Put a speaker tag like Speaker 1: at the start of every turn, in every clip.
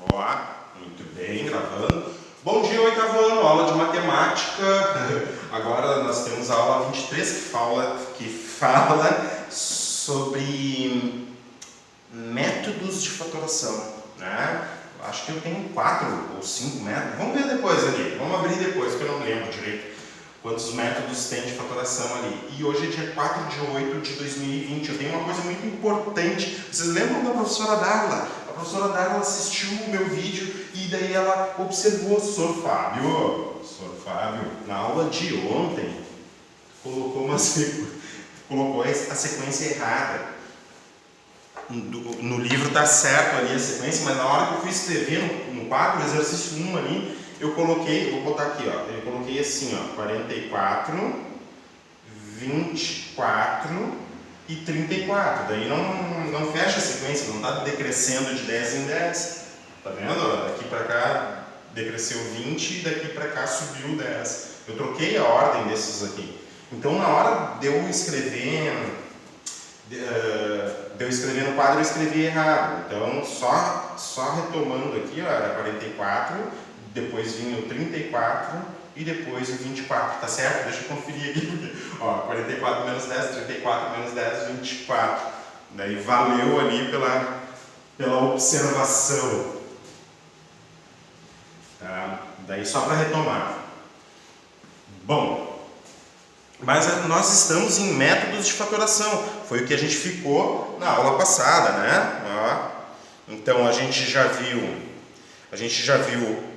Speaker 1: Olá, muito bem, gravando. Bom dia, oitavo ano, aula de matemática. Agora nós temos a aula 23 que fala sobre métodos de fatoração, né? Acho que eu tenho 4 ou 5 métodos. Vamos ver depois ali, vamos abrir depois, porque eu não lembro direito quantos métodos tem de fatoração ali. E hoje é dia 4 de 8 de 2020. Eu tenho uma coisa muito importante. Vocês lembram da professora Darla? A professora Darla assistiu o meu vídeo e daí ela observou, Sr. Fábio, na aula de ontem, colocou a sequência errada. No livro está certo ali a sequência, mas na hora que eu fui escrever no quadro, no exercício 1 ali, eu coloquei, vou botar aqui, ó, eu coloquei assim, ó, 44, 24 e 34. Daí não fecha a sequência, não está decrescendo de 10 em 10. Tá vendo? Daqui para cá decresceu 20 e daqui para cá subiu 10. Eu troquei a ordem desses aqui. Então, na hora de eu escrever no quadro, eu escrevi errado. Então, só retomando aqui, ó, era 44, depois vinha o 34 e depois o 24, tá certo? Deixa eu conferir aqui, porque, ó, 44 menos 10, 34 menos 10, 24. Daí valeu ali pela observação. Tá? Daí só para retomar. Bom, mas nós estamos em métodos de fatoração. Foi o que a gente ficou na aula passada, né? Ó. Então a gente já viu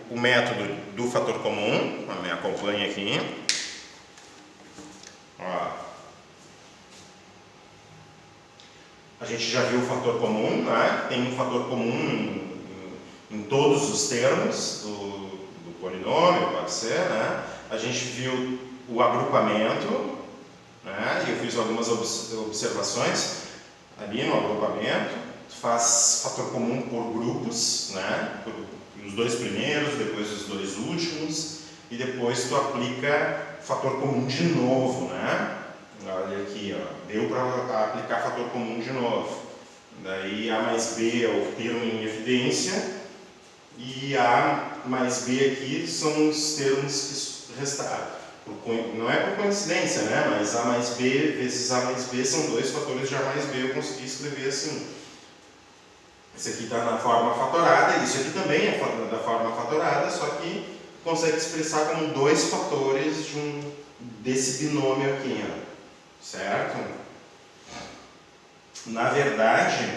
Speaker 1: o método do fator comum. Me acompanha aqui. Ó. A gente já viu o fator comum, né? Tem um fator comum em todos os termos do polinômio, pode ser, né? A gente viu o agrupamento, né? Eu fiz algumas observações ali no agrupamento. Tu faz fator comum por grupos, né? Os dois primeiros, depois os dois últimos, e depois tu aplica fator comum de novo, né? Olha aqui, ó, deu para aplicar fator comum de novo. Daí A mais B é o termo em evidência, e A mais B aqui são os termos que restaram. Não é por coincidência, né? Mas A mais B vezes A mais B são dois fatores de A mais B, eu consegui escrever assim. Esse aqui está na forma fatorada, isso aqui também é da forma fatorada, só que consegue expressar como dois fatores desse binômio aqui, ó. Certo? Na verdade,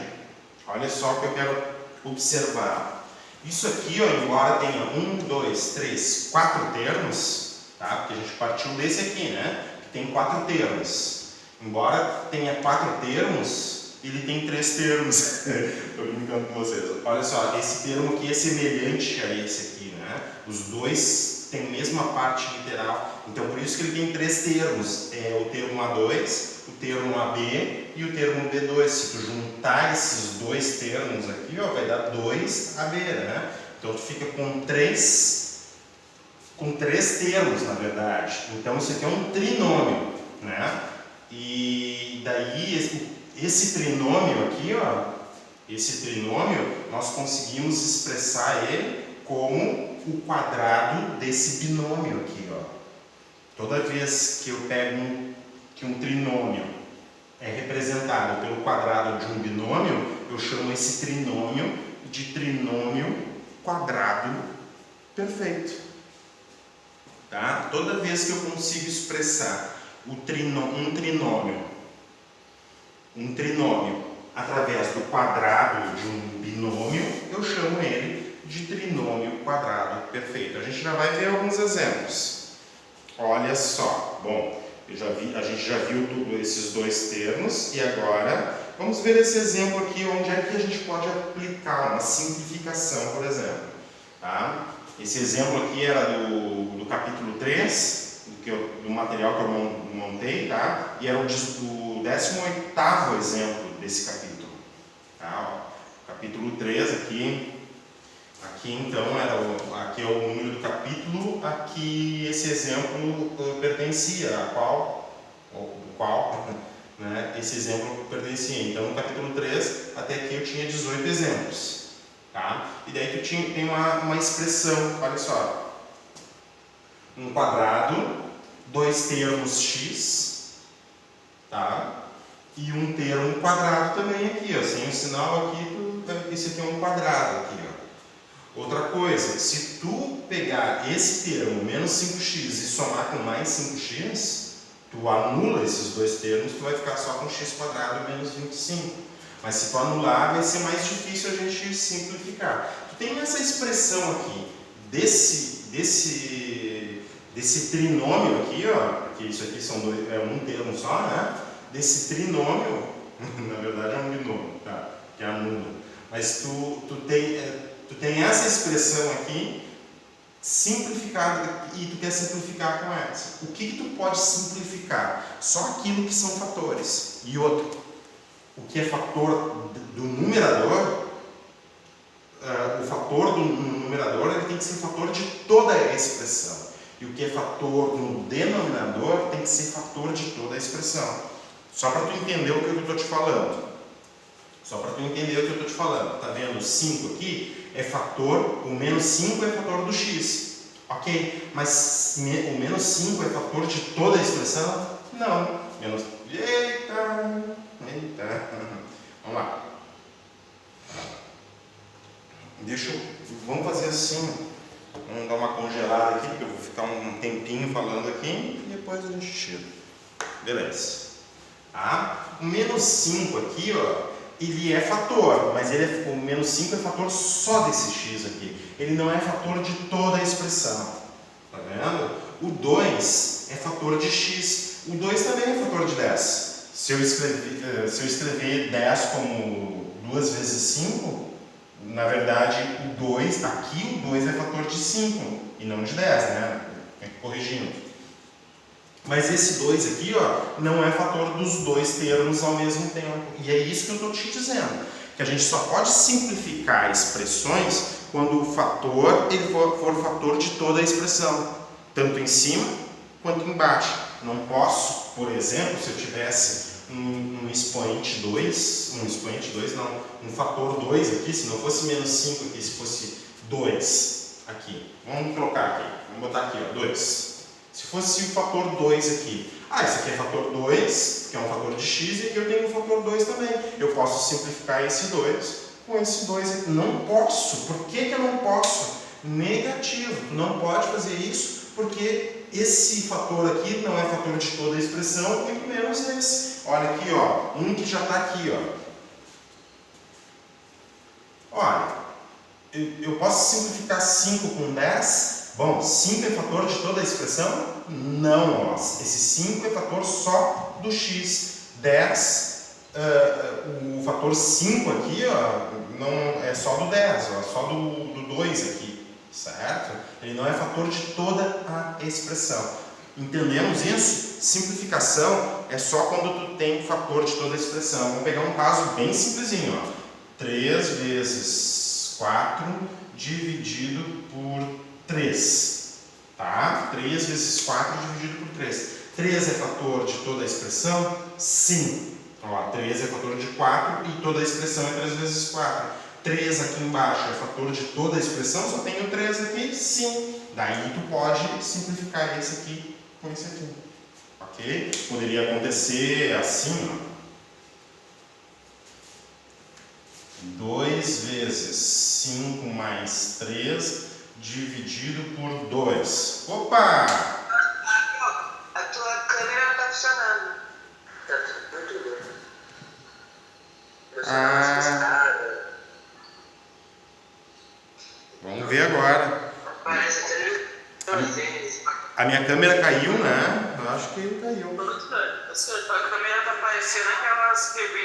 Speaker 1: olha só o que eu quero observar. Isso aqui, ó, embora tenha 1, 2, 3, 4 termos, tá? Porque a gente partiu desse aqui, né? Que tem 4 termos. Embora tenha 4 termos, ele tem 3 termos. Estou brincando com vocês. Olha só, esse termo aqui é semelhante a esse aqui, né? Os dois têm a mesma parte literal. Então, por isso que ele tem 3 termos. É o termo A2, o termo AB e o termo B2. Se tu juntar esses dois termos aqui, ó, vai dar 2AB, né? Então, tu fica com 3 termos, na verdade. Então, isso aqui é um trinômio, né? E daí, esse trinômio aqui, ó, nós conseguimos expressar ele como o quadrado desse binômio aqui, ó. Toda vez que eu pego que um trinômio é representado pelo quadrado de um binômio, eu chamo esse trinômio de trinômio quadrado perfeito. Tá? Toda vez que eu consigo expressar um trinômio através do quadrado de um binômio, eu chamo ele de trinômio quadrado perfeito. A gente já vai ver alguns exemplos. Olha só, bom, a gente já viu esses dois termos e agora vamos ver esse exemplo aqui, onde é que a gente pode aplicar uma simplificação, por exemplo. Tá? Esse exemplo aqui era do capítulo 3, do material que eu montei, tá? E era o 18º exemplo desse capítulo. Tá? Ó, capítulo 3 aqui então, aqui é o número do capítulo a que esse exemplo pertencia, do qual né, esse exemplo pertencia. Então, no capítulo 3, até aqui eu tinha 18 exemplos. tá? E daí tu tem uma expressão, olha só, um quadrado, dois termos x, tá? E um termo quadrado também aqui, ó, sem o sinal aqui, esse aqui é um quadrado aqui, ó. Outra coisa, se tu pegar esse termo, menos 5x, e somar com mais 5x, tu anula esses dois termos, tu vai ficar só com x quadrado menos 25. Mas se tu anular, vai ser mais difícil a gente simplificar. Tu tem essa expressão aqui, desse trinômio aqui, ó, porque isso aqui é um termo só, né? Desse trinômio, na verdade é um binômio, tá? Que anula. Mas tu tem essa expressão aqui, simplificada, e tu quer simplificar com essa. O que tu pode simplificar? Só aquilo que são fatores. E outro, o que é fator do numerador, o fator do numerador ele tem que ser fator de toda a expressão. E o que é fator no denominador tem que ser fator de toda a expressão. Só para tu entender o que eu estou te falando. Tá vendo? 5 aqui é fator, o menos 5 é fator do x. Ok? Mas o menos 5 é fator de toda a expressão? Não. Eita. Vamos lá. Vamos fazer assim. Vamos dar uma congelada aqui, porque eu vou ficar um tempinho falando aqui e depois a gente tira. Beleza. Tá? O menos 5 aqui, ó, ele é fator, mas o menos 5 é fator só desse x aqui. Ele não é fator de toda a expressão. Tá vendo? O 2 é fator de x. O 2 também é fator de 10. Se eu escrever 10 como 2 vezes 5, na verdade o 2 é fator de 5 e não de 10, né? Corrigindo. Mas esse 2 aqui, ó, não é fator dos dois termos ao mesmo tempo. E é isso que eu estou te dizendo. Que a gente só pode simplificar expressões quando o fator ele for fator de toda a expressão. Tanto em cima quanto embaixo. Não posso, por exemplo, se eu tivesse um expoente 2, um fator 2 aqui, se não fosse menos 5 aqui, se fosse 2 aqui. Vamos trocar aqui, vamos botar aqui, ó, 2. Se fosse o fator 2 aqui, esse aqui é fator 2, que é um fator de x, e aqui eu tenho um fator 2 também. Eu posso simplificar esse 2 com esse 2 aqui. Não posso. Por que eu não posso? Negativo. Tu não pode fazer isso, porque esse fator aqui não é fator de toda a expressão, muito menos esse. Olha aqui, ó, um que já está aqui, ó. Olha, eu posso simplificar 5 com 10? Bom, 5 é fator de toda a expressão? Não, ó. Esse 5 é fator só do x. 10, o fator 5 aqui, ó, não é só do 10, ó, só do 2 aqui, certo? Ele não é fator de toda a expressão. Entendemos isso? Simplificação é só quando tu tem fator de toda a expressão. Vamos pegar um caso bem simplesinho, ó. 3 vezes 4 dividido por 3, tá? 3 vezes 4 dividido por 3. 3 é fator de toda a expressão? Sim. Ó, 3 é fator de 4 e toda a expressão é 3 vezes 4. 3 aqui embaixo é fator de toda a expressão? Só tenho 3 aqui? Sim. Daí tu pode simplificar esse aqui com esse aqui. Ok? Poderia acontecer assim, ó. 2 vezes 5 mais 3 dividido por 2. Opa!
Speaker 2: A tua câmera não está funcionando. Tá muito bom.
Speaker 1: Vamos ver agora.
Speaker 2: Parece que
Speaker 1: a minha câmera caiu, né? Eu acho que caiu.
Speaker 2: A câmera está parecendo aquelas TV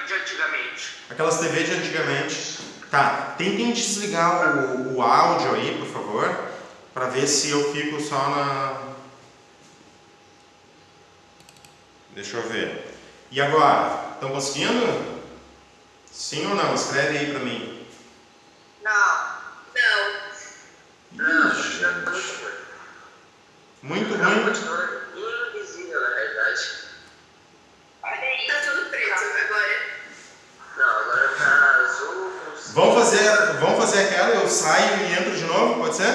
Speaker 2: de antigamente.
Speaker 1: Aquelas TV de antigamente. Tá, tentem desligar o áudio aí, por favor, para ver se eu fico só na... Deixa eu ver. E agora? Estão conseguindo? Sim ou não? Escreve aí para mim.
Speaker 2: Não.
Speaker 1: Muito ruim.
Speaker 2: Continua invisível, na realidade. Olha aí, tá tudo preto agora. Não, agora tá azul.
Speaker 1: Vamos fazer eu saio e entro de novo, pode ser?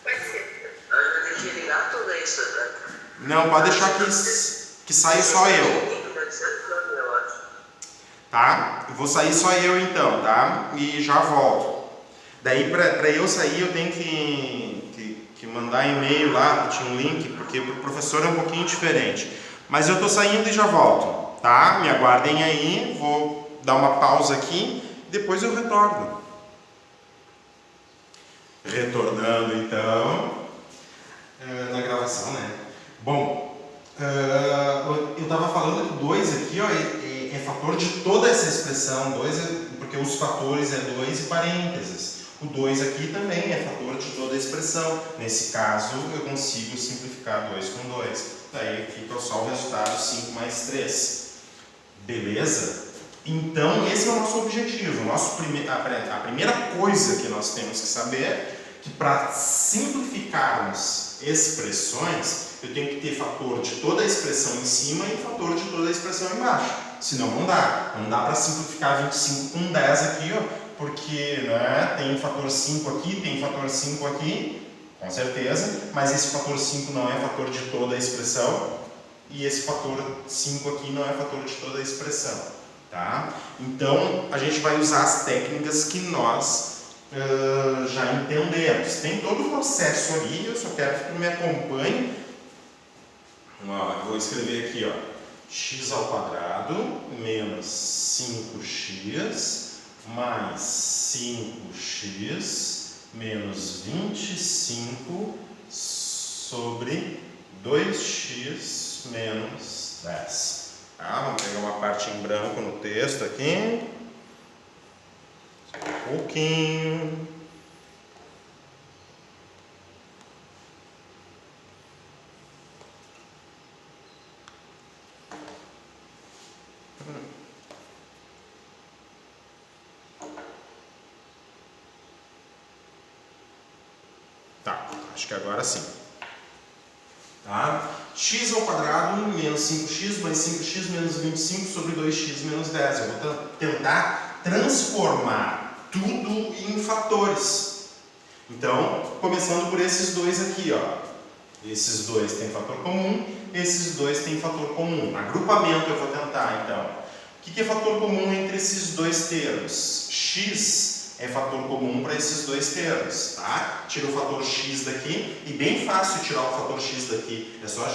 Speaker 2: Pode ser. Eu vou ter que ligar tudo isso, né?
Speaker 1: Não, pode deixar que saia só eu. Tá? Eu vou sair só eu então, tá? E já volto. Daí para eu sair eu tenho que mandar e-mail lá, que tinha um link, porque para o professor é um pouquinho diferente. Mas eu tô saindo e já volto, tá? Me aguardem aí, vou dar uma pausa aqui, depois eu retorno. Retornando então na gravação, né? Bom, eu estava falando que 2 aqui, ó, é fator de toda essa expressão, 2 porque os fatores é 2 e parênteses. O 2 aqui também é fator de toda a expressão. Nesse caso, eu consigo simplificar 2 com 2. Daí fica só o resultado 5 mais 3. Beleza? Então, esse é o nosso objetivo. A primeira coisa que nós temos que saber é que para simplificarmos expressões, eu tenho que ter fator de toda a expressão em cima e fator de toda a expressão embaixo. Senão não dá. Não dá para simplificar 25 com 10 aqui, ó, porque né, tem fator 5 aqui, tem fator 5 aqui, com certeza, mas esse fator 5 não é fator de toda a expressão e esse fator 5 aqui não é fator de toda a expressão. Tá? Então, a gente vai usar as técnicas que nós já entendemos. Tem todo o processo ali, eu só quero que tu me acompanhe. Vou escrever aqui, ó, x ao quadrado menos 5x mais 5x menos 25 sobre 2x menos 10. Tá? Vamos pegar uma parte em branco no texto aqui. Um pouquinho. Tá, acho que agora sim. Tá? X ao quadrado menos 5x mais 5x menos 25 sobre 2x menos 10. Eu vou tentar transformar tudo em fatores. Então, começando por esses dois aqui, ó. Esses dois têm fator comum, esses dois têm fator comum. Agrupamento eu vou tentar, então. O que é fator comum entre esses dois termos? X é fator comum para esses dois termos, tá? Tira o fator x daqui, e bem fácil tirar o fator x daqui. É só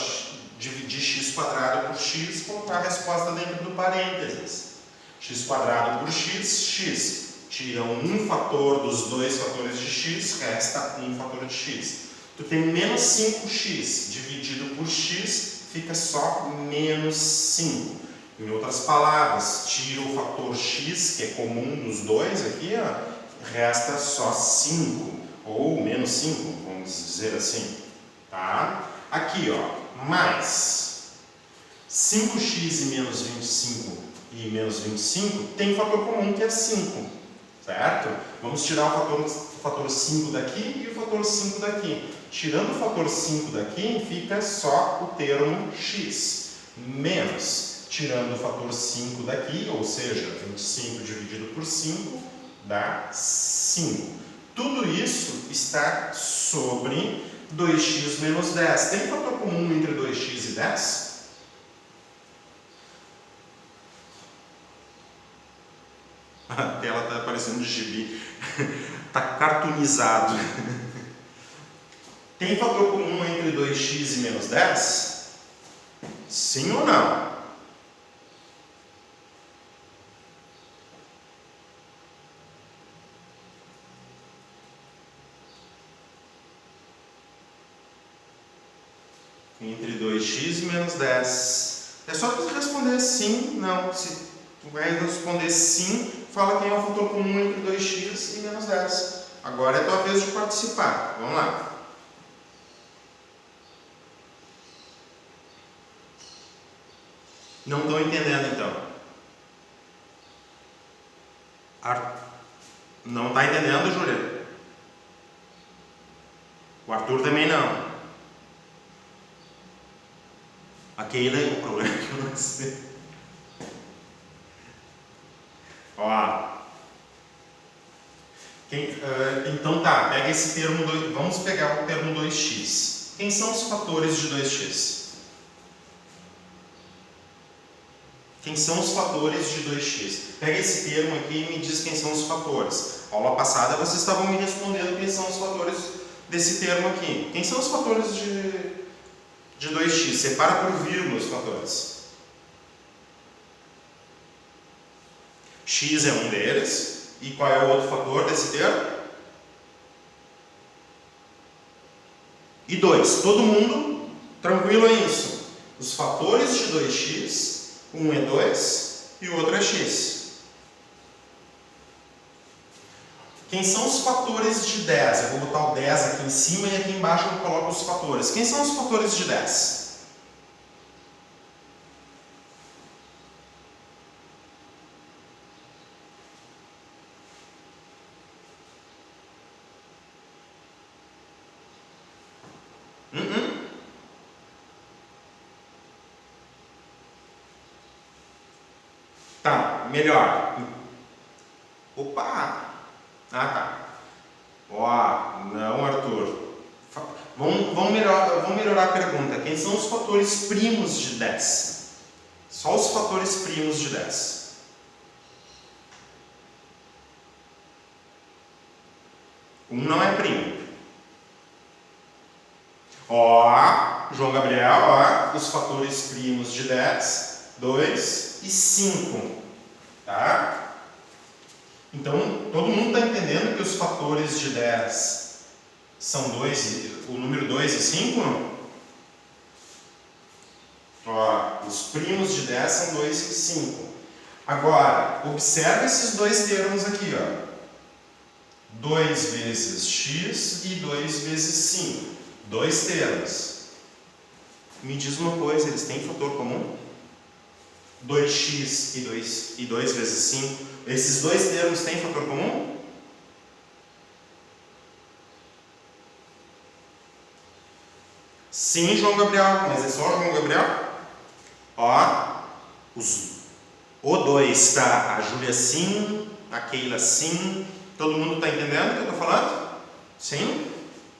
Speaker 1: dividir x quadrado por x e colocar a resposta dentro do parênteses. X quadrado por x, x. Tira um fator dos dois fatores de x, resta um fator de x. Tu tem menos 5x dividido por x, fica só menos 5. Em outras palavras, tira o fator x, que é comum nos dois aqui, ó, resta só 5, ou menos 5, vamos dizer assim. Tá? Aqui, ó, mais 5x e menos 25 e menos 25 tem fator comum que é 5, certo? Vamos tirar o fator 5 daqui e o fator 5 daqui. Tirando o fator 5 daqui, fica só o termo x, menos. Tirando o fator 5 daqui, ou seja, 25 dividido por 5, dá 5. Tudo isso está sobre 2x menos 10. Tem fator comum entre 2x e 10? A tela está parecendo gibi. Está cartoonizado. Tem fator comum entre 2x e menos 10? Sim ou não? Entre 2x e menos 10. É só tu responder sim, não. Se tu vai responder sim, fala quem é o fator comum entre 2x e menos 10. Agora é a tua vez de participar. Vamos lá. Não estou entendendo então. Não está entendendo, Júlia? O Arthur também não. A Keila, o problema é que eu não sei. Ó. Então tá, pega esse termo, vamos pegar o termo 2x. Quem são os fatores de 2x? Quem são os fatores de 2x? Pega esse termo aqui e me diz quem são os fatores. Aula passada vocês estavam me respondendo quem são os fatores desse termo aqui. Quem são os fatores de 2x? Separa por vírgula os fatores. X é um deles. E qual é o outro fator desse termo? E 2. Todo mundo tranquilo é isso. Os fatores de 2x, um é 2 e o outro é x. Quem são os fatores de 10? Eu vou botar o 10 aqui em cima e aqui embaixo eu coloco os fatores. Quem são os fatores de 10? Tá, melhor. Opa! Ah, tá. Ó, não, Arthur. Vamos melhorar a pergunta. Quem são os fatores primos de 10? Só os fatores primos de 10. Um não é primo. Ó, João Gabriel, ó, os fatores primos de 10, 2 e 5. Tá? Então, todo mundo está entendendo que os fatores de 10 são o número 2 e 5? Ó, os primos de 10 são 2 e 5. Agora, observe esses dois termos aqui, ó. 2 vezes x e 2 vezes 5. Dois termos. Me diz uma coisa, eles têm fator comum? 2x e 2 vezes 5. Esses dois termos têm fator comum? Sim, João Gabriel. Mas é só João Gabriel? Ó, o 2 tá, a Júlia sim, a Keila sim. Todo mundo está entendendo o que eu estou falando? Sim?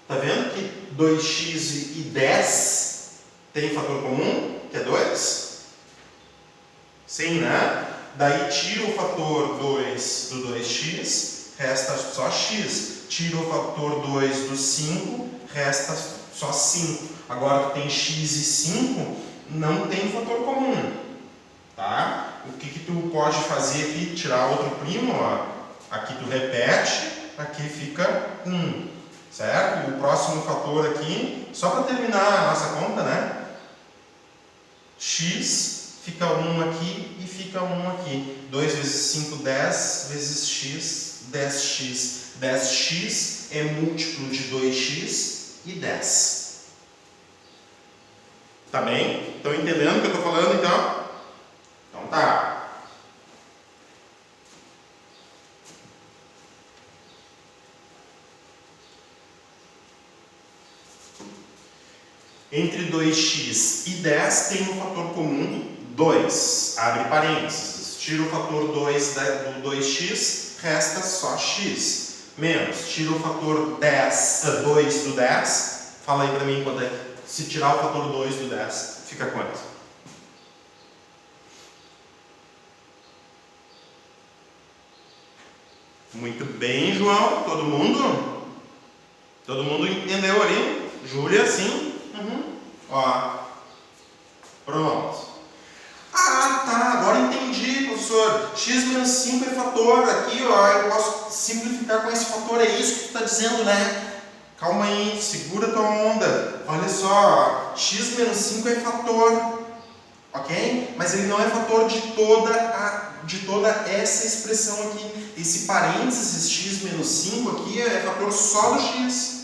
Speaker 1: Tá vendo que 2x e 10 tem fator comum, que é 2? Sim, né? Daí tira o fator 2 do 2x, resta só x. Tira o fator 2 do 5, resta só 5. Agora tu tem x e 5, não tem fator comum. Tá? O que tu pode fazer aqui? Tirar outro primo, ó. Aqui tu repete, aqui fica 1. Certo? E o próximo fator aqui, só para terminar a nossa conta, né? X fica 1 aqui e fica 1 aqui. 2 vezes 5, 10 vezes x, 10x. 10x é múltiplo de 2x e 10. Tá bem? Estão entendendo o que eu estou falando então? Então tá. Entre 2x e 10 tem um fator comum 2. Abre parênteses. Tira o fator 2 do 2x, resta só x. Menos, tira o fator 2 do 10. Fala aí pra mim quanto é. Se tirar o fator 2 do 10, fica quanto? Muito bem, João. Todo mundo? Todo mundo entendeu ali? Júlia, sim? Ó. Pronto. Ah, tá. Agora entendi, professor. X menos 5 é fator. Aqui, ó, eu posso simplificar com esse fator. É isso que tu está dizendo, né? Calma aí. Segura tua onda. Olha só. X menos 5 é fator. Ok? Mas ele não é fator de toda essa expressão aqui. Esse parênteses x menos 5 aqui é fator só do x.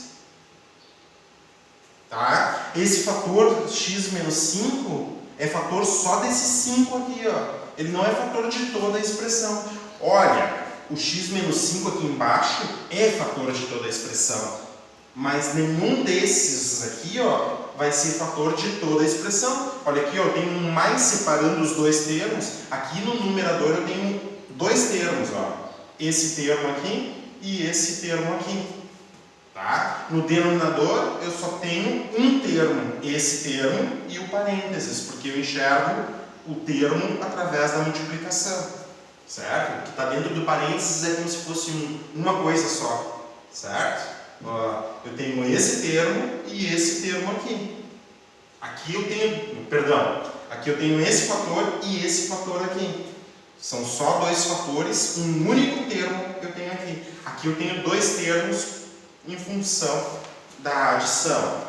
Speaker 1: Tá? Esse fator x menos 5 é fator só desse 5 aqui, ó. Ele não é fator de toda a expressão. Olha, o x menos 5 aqui embaixo é fator de toda a expressão. Mas nenhum desses aqui, ó, vai ser fator de toda a expressão. Olha aqui, ó, eu tenho um mais separando os dois termos. Aqui no numerador eu tenho dois termos, ó. Esse termo aqui e esse termo aqui. Tá? No denominador eu só tenho um termo, esse termo e o parênteses, porque eu enxergo o termo através da multiplicação, certo? O que está dentro do parênteses é como se fosse uma coisa só, certo? Eu tenho esse termo e esse termo aqui. Aqui eu tenho esse fator e esse fator aqui. São só dois fatores, um único termo eu tenho aqui. Aqui eu tenho dois termos em função da adição.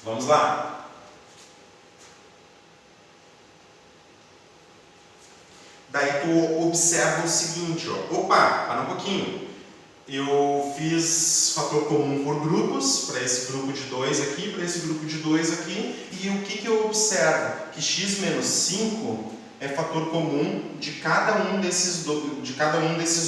Speaker 1: Vamos lá. Daí tu observa o seguinte, ó. Opa, para um pouquinho. Eu fiz fator comum por grupos, para esse grupo de 2 aqui, para esse grupo de 2 aqui, e o que eu observo? Que x menos 5 é fator comum de cada um desses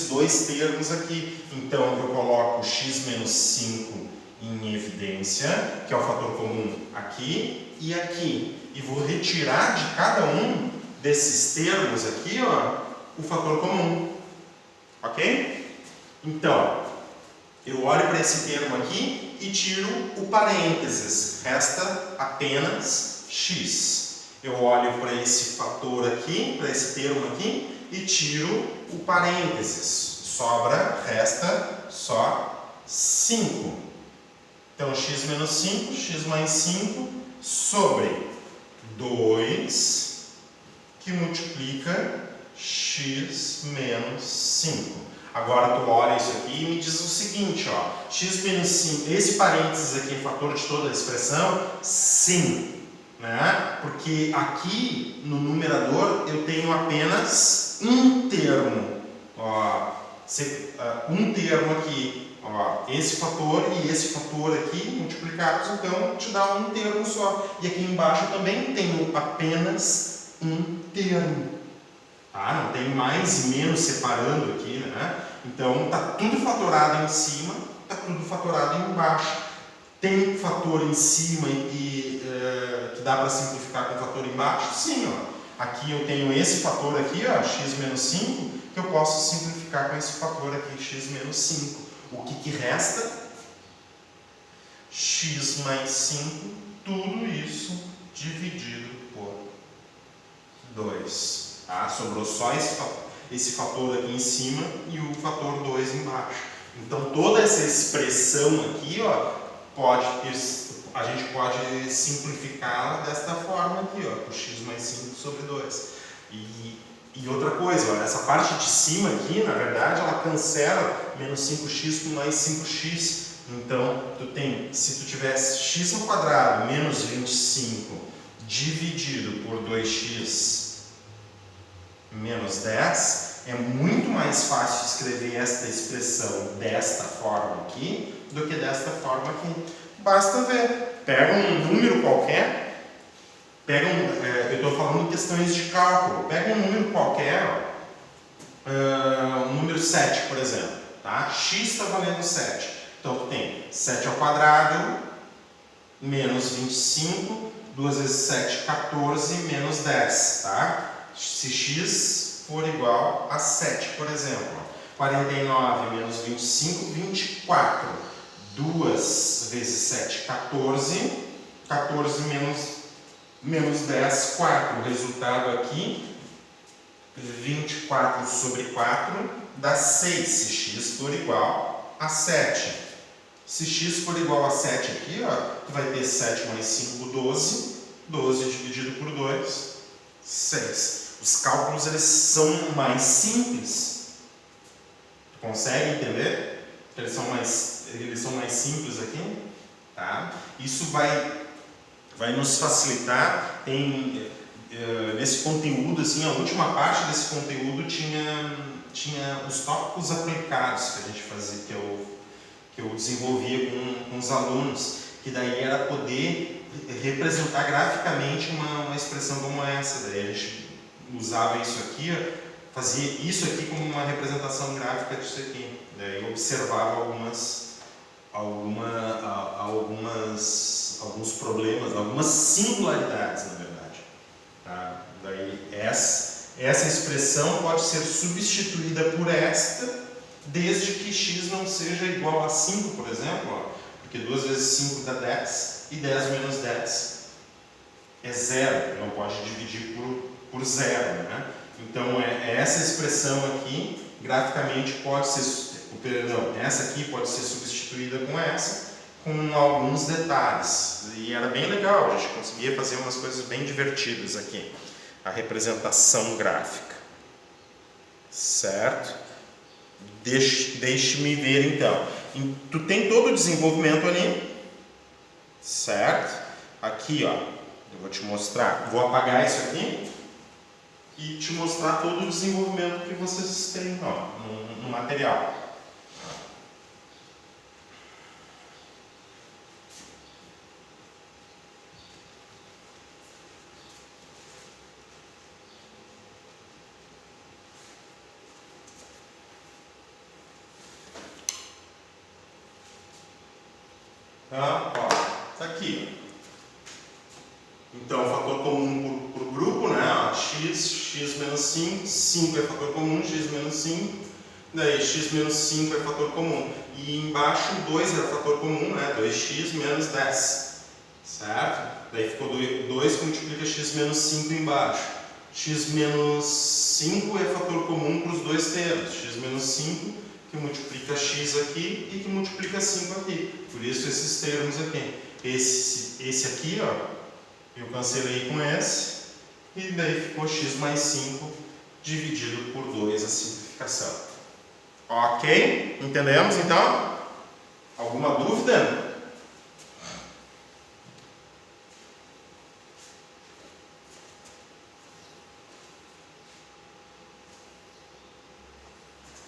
Speaker 1: dois termos aqui. Então eu coloco x menos 5 em evidência, que é o fator comum aqui e aqui, e vou retirar de cada um desses termos aqui, ó, o fator comum, ok? Então, eu olho para esse termo aqui e tiro o parênteses, resta apenas x. Eu olho para esse fator aqui, para esse termo aqui, e tiro o parênteses, resta só 5. Então, x menos 5, x mais 5, sobre 2, que multiplica x menos 5. Agora tu olha isso aqui e me diz o seguinte, ó, x menos 5, esse parênteses aqui é fator de toda a expressão? Sim, né? Porque aqui no numerador eu tenho apenas um termo, ó, um termo aqui, ó, esse fator e esse fator aqui multiplicados, então te dá um termo só. E aqui embaixo eu também tenho apenas um termo. Tá? Não tem mais e menos separando aqui, né? Então está tudo fatorado em cima, está tudo fatorado embaixo. Tem fator em cima que dá para simplificar com fator embaixo? Sim, ó. Aqui eu tenho esse fator aqui, ó, x menos 5, que eu posso simplificar com esse fator aqui, x menos 5. O que resta? X mais 5, tudo isso dividido por 2. Tá? Sobrou só esse fator aqui em cima e o fator 2 embaixo. Então toda essa expressão aqui, ó, a gente pode simplificá-la desta forma aqui, ó, por x mais 5 sobre 2. E outra coisa, ó, essa parte de cima aqui, na verdade, ela cancela menos 5x com mais 5x. Então, se tu tivesse x ao quadrado menos 25 dividido por 2x menos 10, é muito mais fácil escrever esta expressão desta forma aqui do que desta forma aqui. Basta ver, pega um número qualquer, eu estou falando questões de cálculo, pega um número qualquer, um número 7, por exemplo, tá? X está valendo 7, então tu tem 7 ao quadrado, menos 25, 2 vezes 7, 14, menos 10, tá? Se x for igual a 7, por exemplo, 49 menos 25, 24. 2 vezes 7, 14. 14 menos 10, 4. O resultado aqui, 24 sobre 4, dá 6, se x for igual a 7. Se x for igual a 7 aqui, ó, tu vai ter 7 mais 5, 12. 12 dividido por 2, 6. Os cálculos, eles são mais simples. Tu consegue entender? Eles são mais simples aqui, tá? Isso vai nos facilitar. Tem nesse conteúdo, assim, a última parte desse conteúdo tinha os tópicos aplicados que a gente fazia, que eu desenvolvia com os alunos, que daí era poder representar graficamente uma expressão como essa. Daí a gente usava isso aqui, fazia isso aqui como uma representação gráfica disso aqui. Daí eu observava alguns problemas, algumas singularidades, na verdade. Tá? Daí essa expressão pode ser substituída por esta desde que x não seja igual a 5, por exemplo, ó, porque 2 vezes 5 dá 10, e 10 menos 10 é 0, não pode dividir por 0, né? Então, essa expressão aqui, graficamente, pode ser, perdão, essa aqui pode ser substituída com essa, com alguns detalhes. E era bem legal, a gente conseguia fazer umas coisas bem divertidas aqui. A representação gráfica. Certo? Deixe-me ver então. Tu tem todo o desenvolvimento ali. Certo? Aqui, ó. Eu vou te mostrar. Vou apagar isso aqui e te mostrar todo o desenvolvimento que vocês têm, ó, no material. Tá? Ó, tá aqui. Então, fator comum por grupo, né? Ó, x menos 5, 5 é fator comum, x menos 5, daí x menos 5 é fator comum. E embaixo 2 é fator comum, né? 2x menos 10, certo? Daí ficou 2 que multiplica x menos 5 embaixo. X menos 5 é fator comum para os dois termos, x menos 5 que multiplica x aqui e que multiplica 5 aqui. Por isso esses termos aqui. Esse aqui, ó, eu cancelei com esse, e daí ficou x mais 5 dividido por 2 a simplificação. Ok? Entendemos então? Alguma dúvida?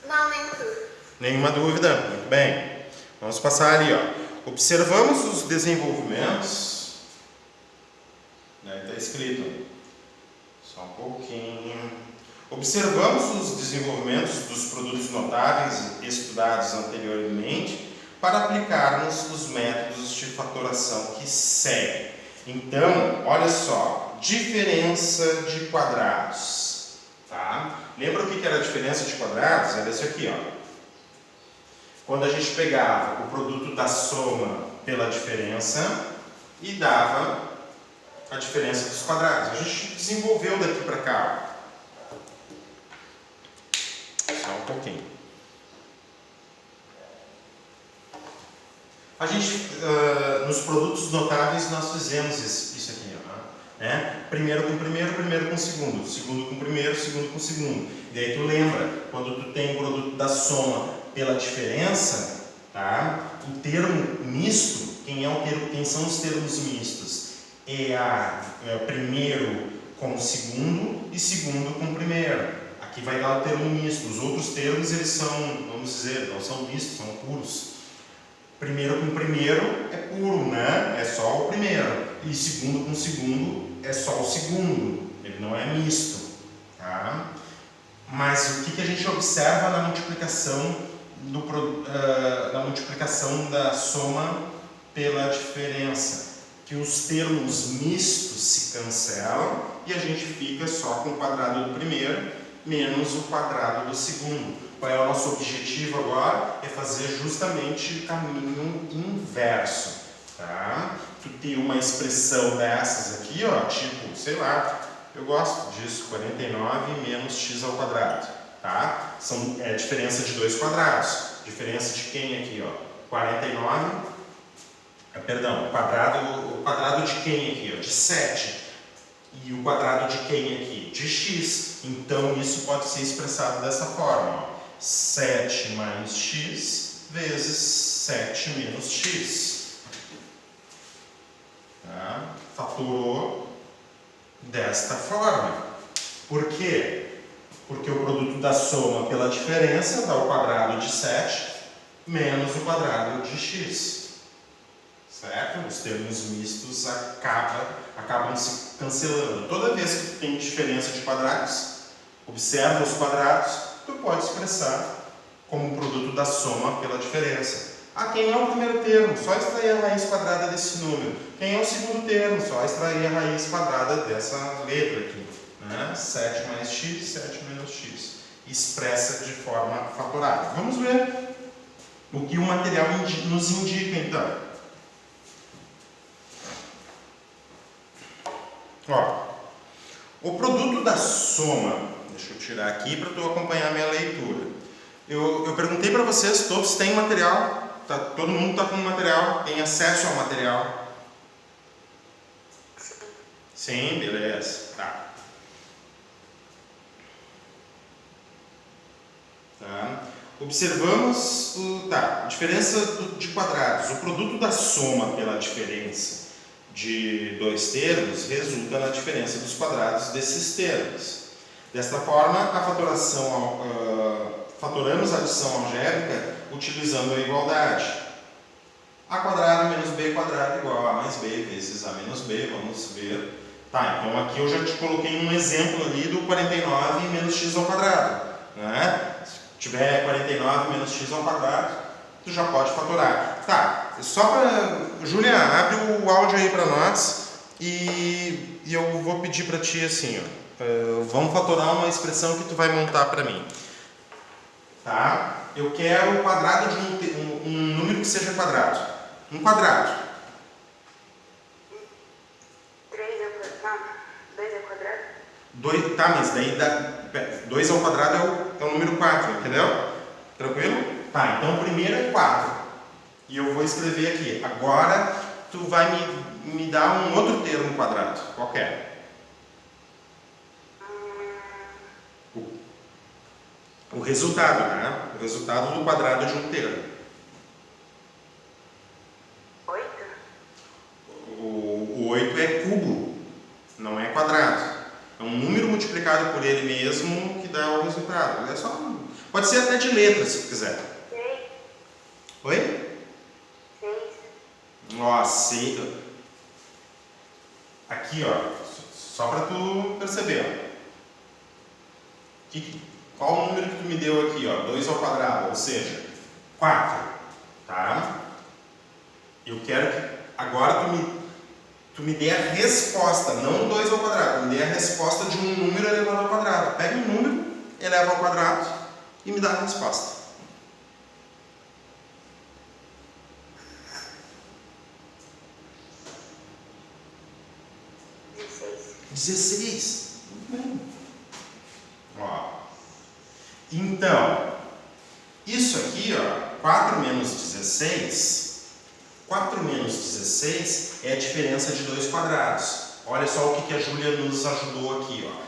Speaker 2: Não, nenhuma dúvida.
Speaker 1: Nenhuma dúvida? Muito bem. Vamos passar ali, ó. Observamos os desenvolvimentos. Está escrito. Só um pouquinho. Observamos os desenvolvimentos dos produtos notáveis estudados anteriormente para aplicarmos os métodos de fatoração que seguem. Então, olha só, diferença de quadrados. Tá? Lembra o que era a diferença de quadrados? Era isso aqui, ó. Quando a gente pegava o produto da soma pela diferença e dava a diferença dos quadrados. A gente desenvolveu daqui para cá. Só um pouquinho. A gente, nos produtos notáveis, nós fizemos isso aqui, ó, né? Primeiro com primeiro, primeiro com segundo, segundo com primeiro, segundo com segundo. E aí tu lembra, quando tu tem o produto da soma pela diferença, tá? O termo misto, quem são os termos mistos? Primeiro com segundo e segundo com primeiro. Aqui vai dar o termo misto. Os outros termos, eles são, vamos dizer, não são mistos, são puros. Primeiro com primeiro é puro, né? É só o primeiro. E segundo com segundo é só o segundo. Ele não é misto, tá? Mas o que a gente observa na multiplicação da soma pela diferença? Que os termos mistos se cancelam e a gente fica só com o quadrado do primeiro menos o quadrado do segundo. Qual é o nosso objetivo agora? É fazer justamente o caminho inverso. Tá? Tu tem uma expressão dessas aqui, ó, tipo, sei lá, eu gosto disso, 49 menos x ao quadrado. Tá? É a diferença de dois quadrados. Diferença de quem aqui? Ó? 49. Perdão, o quadrado de quem aqui? Ó? De 7. E o quadrado de quem aqui? De x. Então, isso pode ser expressado dessa forma. Ó. 7 mais x vezes 7 menos x. Tá? Fatorou desta forma. Por quê? Porque o produto da soma pela diferença dá o quadrado de 7 menos o quadrado de x. Certo? Os termos mistos acabam se cancelando. Toda vez que tu tem diferença de quadrados, observa os quadrados, tu pode expressar como um produto da soma pela diferença. Quem é o primeiro termo? Só extrair a raiz quadrada desse número. Quem é o segundo termo? Só extrair a raiz quadrada dessa letra aqui. Né? 7 mais x, 7 menos x. expressa de forma fatorada. Vamos ver o que o material nos indica, então. Ó, o produto da soma, deixa eu tirar aqui para tu acompanhar a minha leitura. Eu perguntei para vocês, todos têm material? Todo mundo está com material? Tem acesso ao material? Sim, beleza. Tá. Observamos a diferença de quadrados. O produto da soma pela diferença de dois termos resulta na diferença dos quadrados desses termos. Desta forma, fatoramos a adição algébrica utilizando a igualdade. A quadrado menos b quadrado igual a A mais b vezes A menos b. Vamos ver. Tá, então aqui eu já te coloquei um exemplo ali do 49 menos x ao quadrado. Né? Se tiver 49 menos x ao quadrado, tu já pode fatorar. Tá, só para... Júlia, abre o áudio aí para nós e eu vou pedir para ti assim, ó, vamos fatorar uma expressão que tu vai montar para mim. Tá? Eu quero o quadrado de um número que seja quadrado. Um quadrado.
Speaker 2: 2 ao quadrado?
Speaker 1: 2, tá, mas daí 2 ao quadrado é o número 4, entendeu? Tranquilo? Tá, então o primeiro é 4. E eu vou escrever aqui. Agora tu vai me dar um outro termo quadrado. Qualquer. O resultado, né? O resultado do quadrado de um termo.
Speaker 2: 8?
Speaker 1: O 8 é cubo, não é quadrado. É um número multiplicado por ele mesmo que dá o resultado. É só, pode ser até de letras, se quiser.
Speaker 2: 6.
Speaker 1: Oi?
Speaker 2: 6.
Speaker 1: Ó, 6. Aqui, ó, só para tu perceber. Ó. Qual o número que tu me deu aqui, ó? 2 ao quadrado, ou seja, 4. Tá? Eu quero que agora tu me dê a resposta, não 2 ao quadrado, me dê a resposta de um número elevado ao quadrado. Pega um número, eleva ao quadrado e me dá a resposta. 16. Muito bem. Ó. Então, isso aqui, ó, 4 menos 16, 4 menos 16 é a diferença de dois quadrados. Olha só o que a Júlia nos ajudou aqui, ó.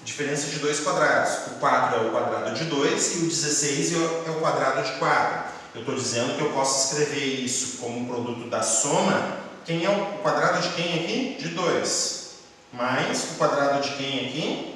Speaker 1: Diferença de dois quadrados. O 4 é o quadrado de 2 e o 16 é o quadrado de 4. Eu estou dizendo que eu posso escrever isso como um produto da soma. Quem é o quadrado de quem aqui? De 2. Mais o quadrado de quem aqui?